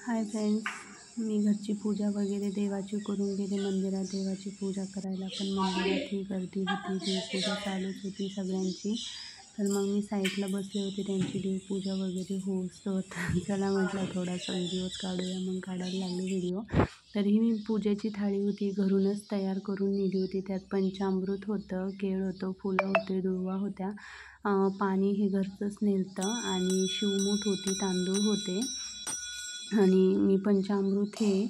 Hi friends, मी घरची पूजा वगैरे देवाची करून गेले मंदिरात देवाची पूजा करायला. पण मंदिरात ही गर्दी होती, देवपूजा चालूच होती सगळ्यांची. तर मग मी साईडला बसले होते, त्यांची देवपूजा वगैरे होतं. चला म्हटलं थोडासा व्हिडिओच काढूया, मग काढायला लागले व्हिडिओ. तरीही मी पूजेची थाळी होती घरूनच तयार करून नेली होती. त्यात पंचामृत होतं, केळ होतं, फुलं होते, दुर्वा होत्या, पाणी हे घरचंच नेलतं आणि शिवमूठ होती, तांदूळ होते. आणि मी पंचामृत हे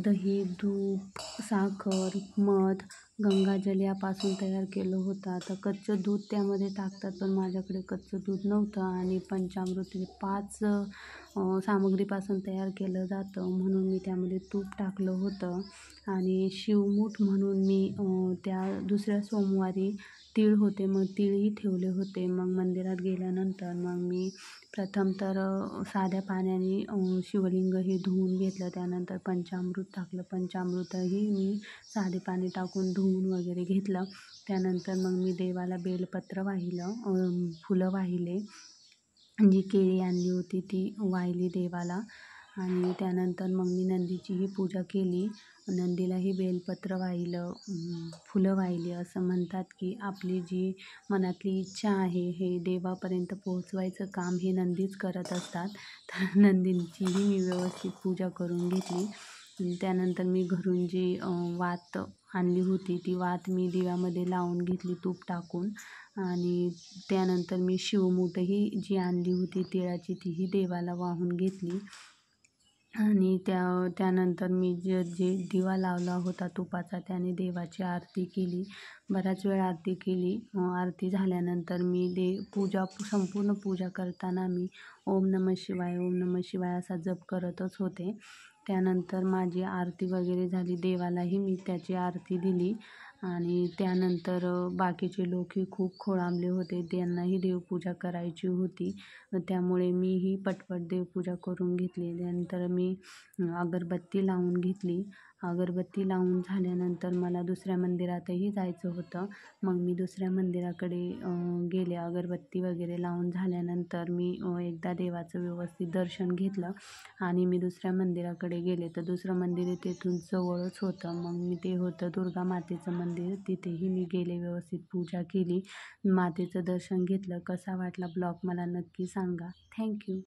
दही, तूप, साखर, मध, गंगाजल यापासून तयार केलं होतं. आता कच्चं दूध त्यामध्ये टाकतात, पण माझ्याकडे कच्चं दूध नव्हतं आणि पंचामृत हे 5 सामग्रीपासून तयार केलं जातं, म्हणून मी त्यामध्ये तूप टाकलं होतं. आणि शिवमूठ म्हणून मी त्या दुसऱ्या सोमवारी तीळ होते, मग तीळही ठेवले होते. मग मंदिरात गेल्यानंतर मग मी प्रथम तर साध्या पाण्याने शिवलिंग हे धुवून घेतलं. त्यानंतर पंचामृत टाकलं, पंचामृतही मी साधे पाणी टाकून धुवून वगैरे घेतलं. त्यानंतर मग मी देवाला बेलपत्र वाहिलं, फुलं वाहिले, जी केळी आणली होती ती वाहिली देवाला. आणि त्यानंतर मग मी नंदीचीही पूजा केली, नंदीलाही बेलपत्र वाहिलं, फुलं वाहिली. असं म्हणतात की आपली जी मनातली इच्छा आहे हे देवापर्यंत पोहोचवायचं काम हे नंदीच करत असतात. तर नंदींचीही मी व्यवस्थित पूजा करून घेतली. त्यानंतर मी घरून जी वात आणली होती ती वात मी दिव्यामध्ये लावून घेतली तूप टाकून. आणि त्यानंतर मी शिवमूठही जी आणली होती तिळाची तीही देवाला वाहून घेतली. आणि त्यानंतर मी जे दिवा लावला होता तुपाचा त्याने देवाची आरती केली. बराच वेळ आरती केली. आरती झाल्यानंतर मी संपूर्ण पूजा करताना मी ओम नमः शिवाय, ओम नमः शिवाय असा जप करतच होते. त्यानंतर माझी आरती वगैरे झाली, देवालाही मी त्याची आरती दिली. आणि त्यानंतर बाकीचे लोकही खूप खोळंबले होते, त्यांनाही देवपूजा करायची होती, त्यामुळे मीही पटपट देवपूजा करून घेतली. त्यानंतर मी अगरबत्ती लावून घेतली. अगरबत्ती लावून झाल्यानंतर मला दुसऱ्या मंदिरातही जायचं होतं. मग मी दुसऱ्या मंदिराकडे गेले. अगरबत्ती वगैरे लावून झाल्यानंतर मी एकदा देवाचं व्यवस्थित दर्शन घेतलं आणि मी दुसऱ्या मंदिराकडे गेले. तर दुसरं मंदिर तिथून जवळच होतं. मग मी ते होतं दुर्गा मातेचं मंदिर, तिथेही मी गेले, व्यवस्थित पूजा केली, मातेचं दर्शन घेतलं. कसा वाटला ब्लॉग मला नक्की सांगा. थँक्यू.